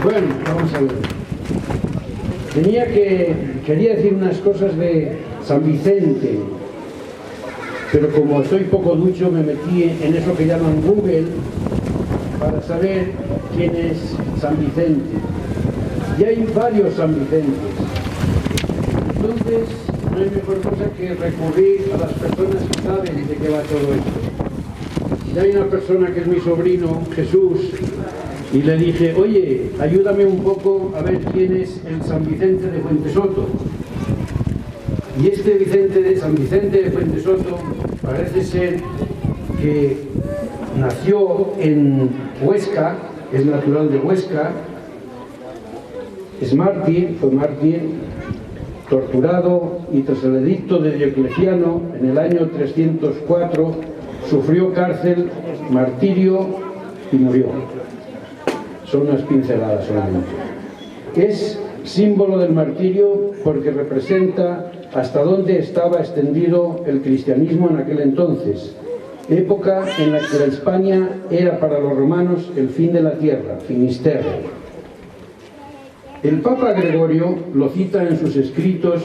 Bueno, vamos a ver. Quería decir unas cosas de San Vicente, pero como estoy poco ducho me metí en eso que llaman Google para saber quién es San Vicente. Y hay varios San Vicentes. Entonces, no hay mejor cosa que recurrir a las personas que saben de qué va todo esto. Y hay una persona que es mi sobrino, Jesús, y le dije, oye, ayúdame un poco a ver quién es el San Vicente de Fuentesoto. Y este San Vicente de Fuentesoto parece ser que nació en Huesca, es natural de Huesca, fue mártir, torturado y tras el edicto de Diocleciano en el año 304 sufrió cárcel, martirio y murió. Son unas pinceladas solamente. Es símbolo del martirio porque representa hasta dónde estaba extendido el cristianismo en aquel entonces, época en la que la España era para los romanos el fin de la tierra, Finisterre. El Papa Gregorio lo cita en sus escritos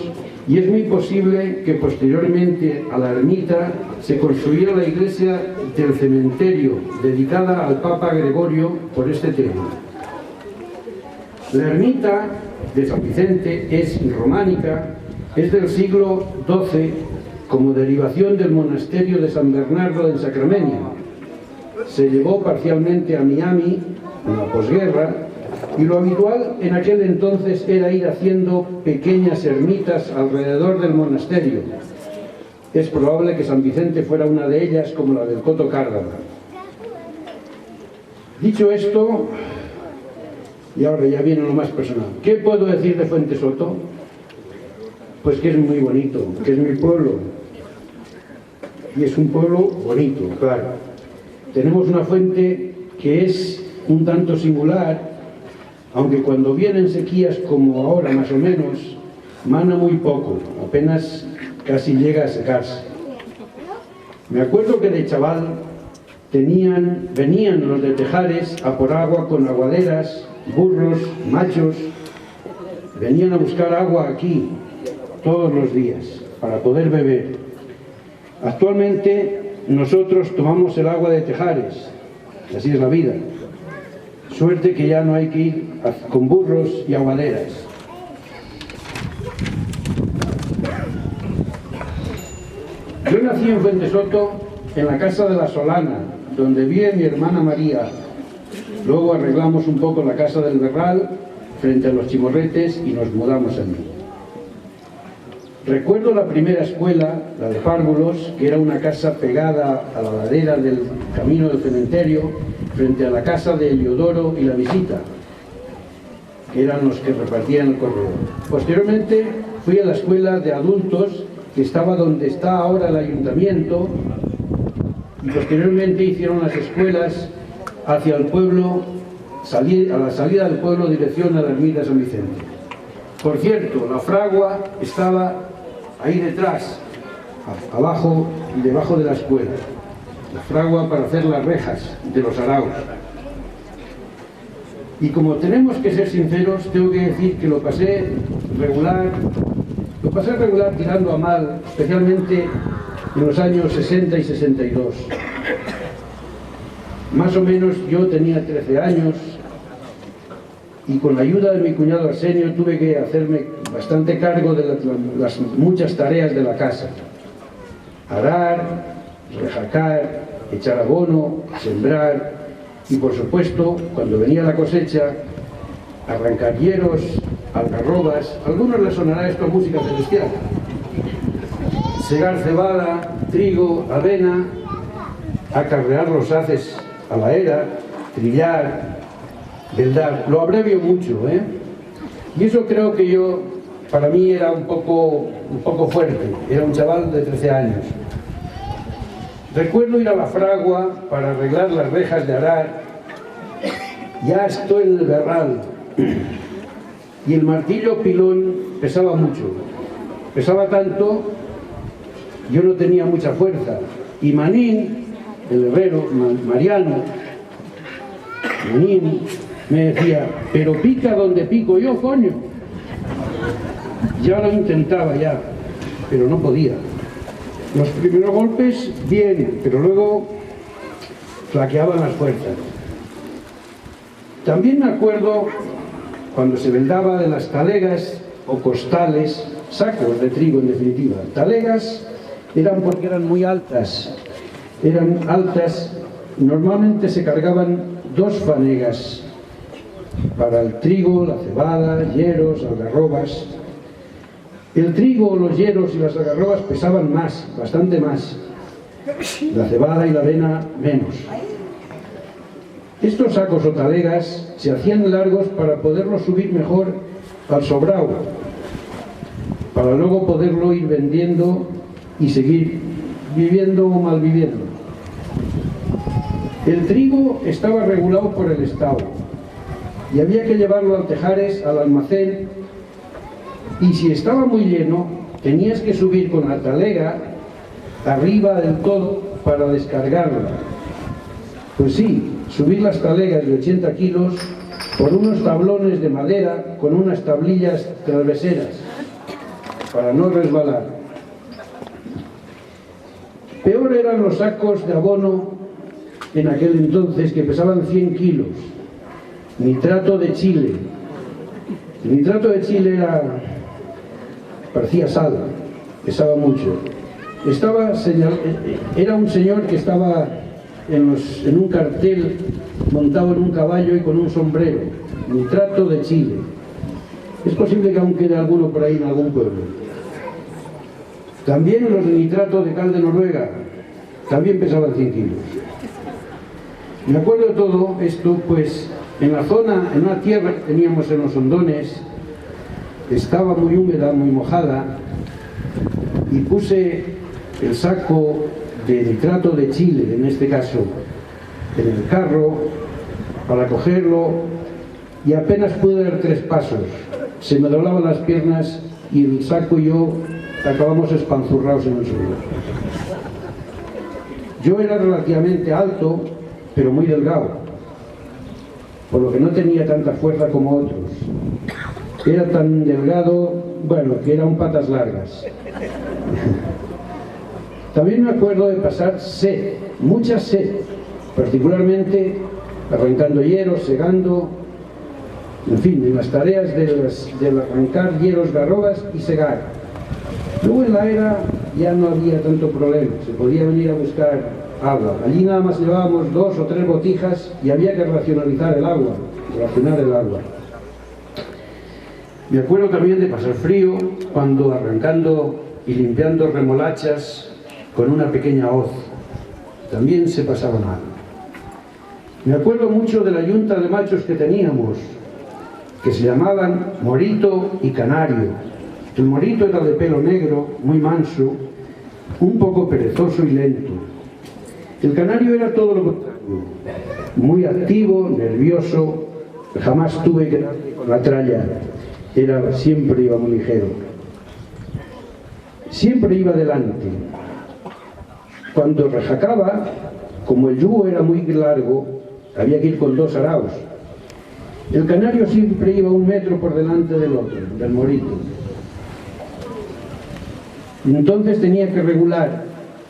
y es muy posible que posteriormente a la ermita se construyera la iglesia del cementerio dedicada al Papa Gregorio por este tema. La ermita de San Vicente es románica, es del siglo XII como derivación del monasterio de San Bernardo en Sacramento. Se llevó parcialmente a Miami en la posguerra y lo habitual en aquel entonces era ir haciendo pequeñas ermitas alrededor del monasterio. Es probable que San Vicente fuera una de ellas, como la del Coto Cárdenas. Dicho esto, y ahora ya viene lo más personal, ¿qué puedo decir de Fuentesoto? Pues que es muy bonito, que es mi pueblo. Y es un pueblo bonito, claro. Tenemos una fuente que es un tanto singular, aunque cuando vienen sequías como ahora más o menos, mana muy poco, apenas casi llega a secarse. Me acuerdo que de chaval venían los de Tejares a por agua con aguaderas, burros, machos, venían a buscar agua aquí todos los días para poder beber. Actualmente nosotros tomamos el agua de Tejares, así es la vida. Suerte que ya no hay que ir con burros y aguaderas. Yo nací en Fuentesoto, en la casa de la Solana, donde vive mi hermana María. Luego arreglamos un poco la casa del Berral, frente a los Chimorretes, y nos mudamos allí. Recuerdo la primera escuela, la de Párvulos, que era una casa pegada a la ladera del camino del cementerio, frente a la casa de Eliodoro y la Visita, que eran los que repartían el correo. Posteriormente fui a la escuela de adultos, que estaba donde está ahora el ayuntamiento, y posteriormente hicieron las escuelas hacia el pueblo, a la salida del pueblo, dirección a la ermita de San Vicente. Por cierto, la fragua estaba ahí detrás, abajo y debajo de la escuela. La fragua para hacer las rejas de los araos. Y como tenemos que ser sinceros, tengo que decir que lo pasé regular tirando a mal, especialmente en los años 60 y 62. Más o menos yo tenía 13 años y con la ayuda de mi cuñado Arsenio tuve que hacerme bastante cargo de las muchas tareas de la casa. Arar, rejacar, echar abono, sembrar y por supuesto, cuando venía la cosecha, arrancar hieros, algarrobas. A algunos les sonará esto a música celestial. Segar cebada, trigo, avena, acarrear los haces a la era, trillar, veldar. Lo abrevio mucho, ¿eh? Y eso creo que para mí era un poco fuerte. Era un chaval de 13 años. Recuerdo ir a la fragua para arreglar las rejas de arar. Ya estoy en el Berral. Y el martillo pilón pesaba mucho. Pesaba tanto, yo no tenía mucha fuerza. Y Manín, el herrero, Mariano, Manín, me decía, pero pica donde pico yo, coño. Ya lo intentaba ya, pero no podía. Los primeros golpes, bien, pero luego flaqueaban las fuerzas. También me acuerdo cuando se vendaba de las talegas o costales, sacos de trigo en definitiva. Talegas eran porque eran muy altas. Eran altas, normalmente se cargaban 2 fanegas para el trigo, la cebada, hieros, algarrobas. El trigo, los hieros y las algarrobas pesaban más, bastante más. La cebada y la avena menos. Estos sacos o talegas se hacían largos para poderlos subir mejor al sobrado, para luego poderlo ir vendiendo y seguir viviendo o malviviendo. El trigo estaba regulado por el Estado y había que llevarlo al Tejares, al almacén, y si estaba muy lleno tenías que subir con la talega arriba del todo para descargarla. Pues sí, subir las talegas de 80 kilos por unos tablones de madera con unas tablillas traveseras para no resbalar. Peor eran los sacos de abono en aquel entonces, que pesaban 100 kilos. Nitrato de Chile. El nitrato de Chile parecía sal, pesaba mucho. Era un señor que estaba en un cartel montado en un caballo y con un sombrero. Nitrato de Chile. Es posible que aún quede alguno por ahí en algún pueblo. También los de nitrato de cal de Noruega, también pesaban 100 kilos. Me acuerdo de todo esto, pues en la zona, en una tierra que teníamos en los hondones, estaba muy húmeda, muy mojada, y puse el saco de nitrato de Chile, en este caso, en el carro, para cogerlo, y apenas pude dar 3 pasos. Se me doblaban las piernas y el saco y yo acabamos espanzurrados en el suelo. Yo era relativamente alto, pero muy delgado, por lo que no tenía tanta fuerza como otros. Era tan delgado, bueno, que eran patas largas. También me acuerdo de pasar sed, mucha sed, particularmente arrancando hieros, segando, en fin, en las tareas de arrancar hieros, garrobas y segar. Luego en la era ya no había tanto problema, se podía venir a buscar agua. Allí nada más llevábamos 2 o 3 botijas y había que racionar el agua. Me acuerdo también de pasar frío cuando arrancando y limpiando remolachas con una pequeña hoz. También se pasaba mal. Me acuerdo mucho de la yunta de machos que teníamos, que se llamaban Morito y Canario. El Morito era de pelo negro, muy manso, un poco perezoso y lento. El Canario era todo lo contrario, muy activo, nervioso, jamás tuve que darle con la tralla, siempre iba muy ligero. Siempre iba delante. Cuando rejacaba, como el yugo era muy largo, había que ir con 2 araos. El Canario siempre iba 1 metro por delante del otro, del Morito. Entonces tenía que regular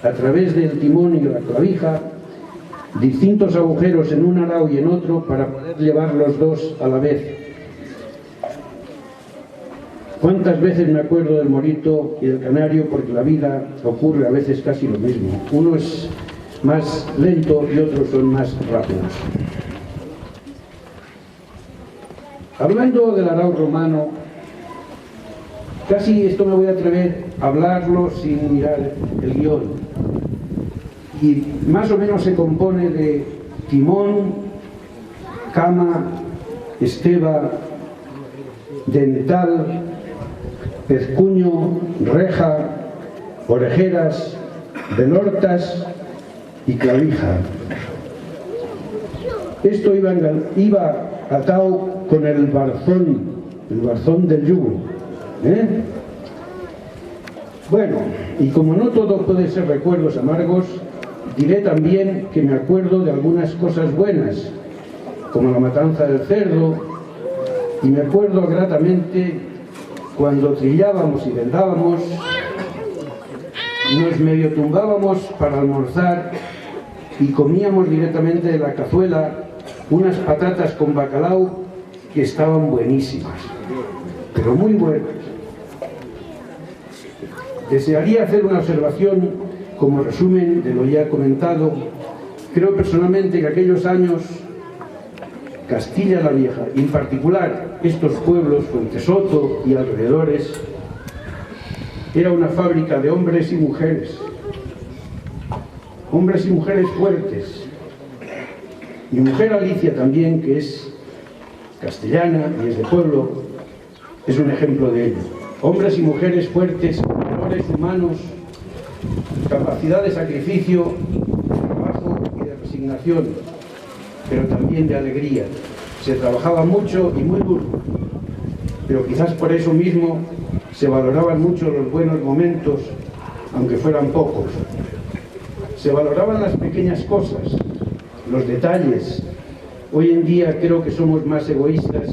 a través del timón y la clavija distintos agujeros en un arao y en otro para poder llevar los 2 a la vez. ¿Cuántas veces me acuerdo del Morito y del Canario? Porque la vida ocurre a veces casi lo mismo. Uno es más lento y otros son más rápidos. Hablando del arao romano, casi esto me voy a atrever a hablarlo sin mirar el guión. Y más o menos se compone de timón, cama, esteva, dental, pezcuño, reja, orejeras, velortas y clavija. Esto iba atado con el barzón del yugo. Bueno, y como no todo puede ser recuerdos amargos, diré también que me acuerdo de algunas cosas buenas como la matanza del cerdo, y me acuerdo gratamente cuando trillábamos y vendábamos, nos medio tumbábamos para almorzar y comíamos directamente de la cazuela unas patatas con bacalao que estaban buenísimas, pero muy buenas. Desearía hacer una observación como resumen de lo ya comentado. Creo personalmente que aquellos años Castilla la Vieja, y en particular estos pueblos, Fuentesoto y alrededores, era una fábrica de hombres y mujeres fuertes. Mi mujer Alicia también, que es castellana y es de pueblo, es un ejemplo de ello. Hombres y mujeres fuertes, valores humanos, capacidad de sacrificio, de trabajo y de resignación, pero también de alegría. Se trabajaba mucho y muy duro, pero quizás por eso mismo se valoraban mucho los buenos momentos, aunque fueran pocos. Se valoraban las pequeñas cosas, los detalles. Hoy en día creo que somos más egoístas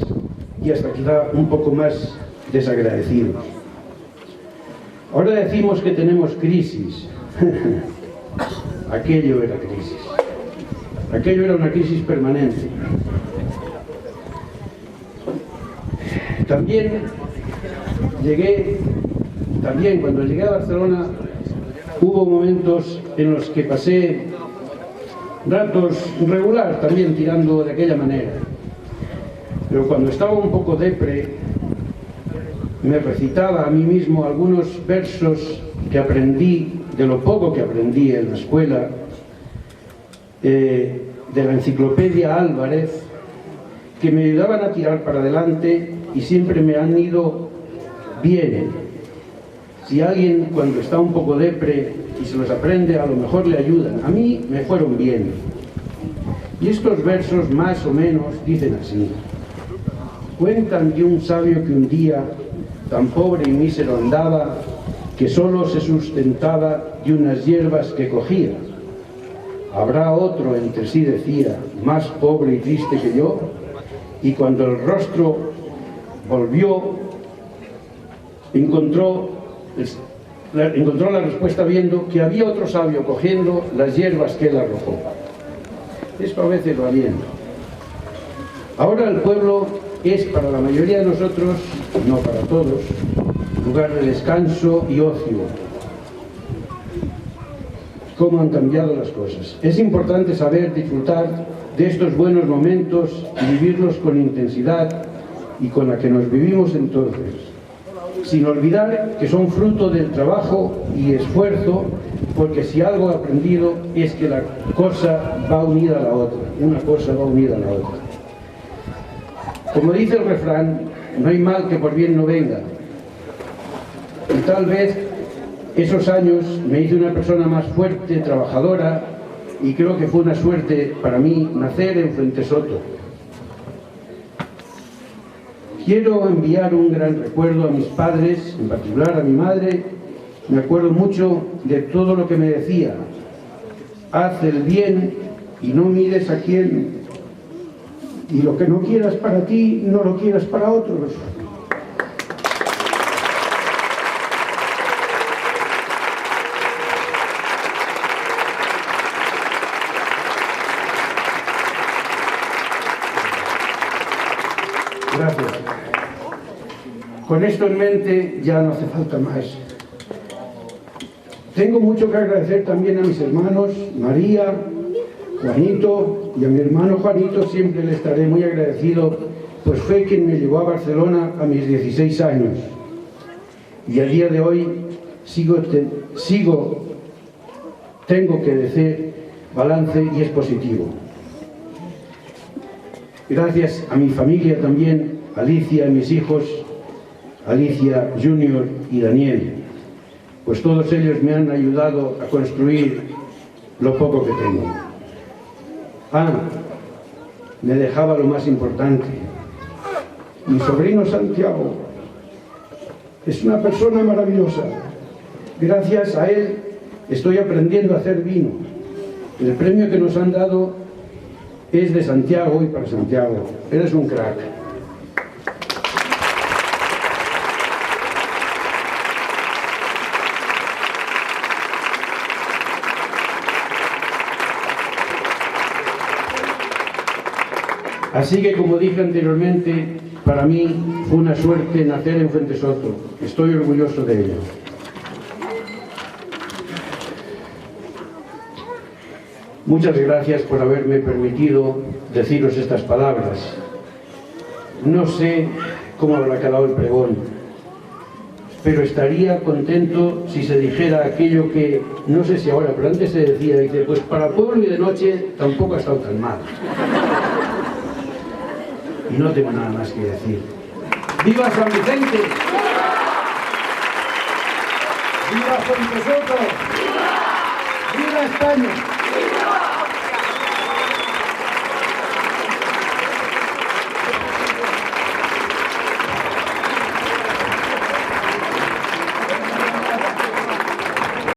y hasta quizá un poco más desagradecidos. Ahora decimos que tenemos crisis. Aquello era crisis. Aquello era una crisis permanente. Cuando llegué a Barcelona, hubo momentos en los que pasé ratos regular, también tirando de aquella manera. Pero cuando estaba un poco depre, me recitaba a mí mismo algunos versos que aprendí, de lo poco que aprendí en la escuela, de la enciclopedia Álvarez, que me ayudaban a tirar para adelante y siempre me han ido bien. Si alguien cuando está un poco depre y se los aprende, a lo mejor le ayudan. A mí me fueron bien. Y estos versos más o menos dicen así: cuentan de un sabio que un día tan pobre y mísero andaba, que solo se sustentaba de unas hierbas que cogía. Habrá otro, entre sí decía, más pobre y triste que yo, y cuando el rostro volvió, encontró la respuesta viendo que había otro sabio cogiendo las hierbas que él arrojó. Esto a veces va bien. Ahora el pueblo es para la mayoría de nosotros, no para todos, lugar de descanso y ocio. ¿Cómo han cambiado las cosas? Es importante saber disfrutar de estos buenos momentos y vivirlos con intensidad y con la que nos vivimos entonces, sin olvidar que son fruto del trabajo y esfuerzo, porque si algo he aprendido es que la cosa va unida a la otra, una cosa va unida a la otra. Como dice el refrán, no hay mal que por bien no venga. Y tal vez esos años me hice una persona más fuerte, trabajadora, y creo que fue una suerte para mí nacer en Fuentesoto. Quiero enviar un gran recuerdo a mis padres, en particular a mi madre. Me acuerdo mucho de todo lo que me decía: haz el bien y no mires a quién, y lo que no quieras para ti, no lo quieras para otros. Gracias. Con esto en mente ya no hace falta más. Tengo mucho que agradecer también a mis hermanos María, Juanito, y a mi hermano Juanito siempre le estaré muy agradecido, pues fue quien me llevó a Barcelona a mis 16 años. Y a día de hoy tengo que decir balance y es positivo. Gracias a mi familia también, Alicia y mis hijos, Alicia Junior y Daniel, pues todos ellos me han ayudado a construir lo poco que tengo. Me dejaba lo más importante. Mi sobrino Santiago es una persona maravillosa. Gracias a él estoy aprendiendo a hacer vino. El premio que nos han dado es de Santiago y para Santiago. Eres un crack. Así que, como dije anteriormente, para mí fue una suerte nacer en Fuentesoto. Estoy orgulloso de ello. Muchas gracias por haberme permitido deciros estas palabras. No sé cómo habrá quedado el pregón, pero estaría contento si se dijera aquello que, no sé si ahora, pero antes se decía, dice, pues para pueblo y de noche tampoco ha estado tan mal. Y no tengo nada más que decir. ¡Viva San Vicente! ¡Viva Fuentesoto! ¡Viva España!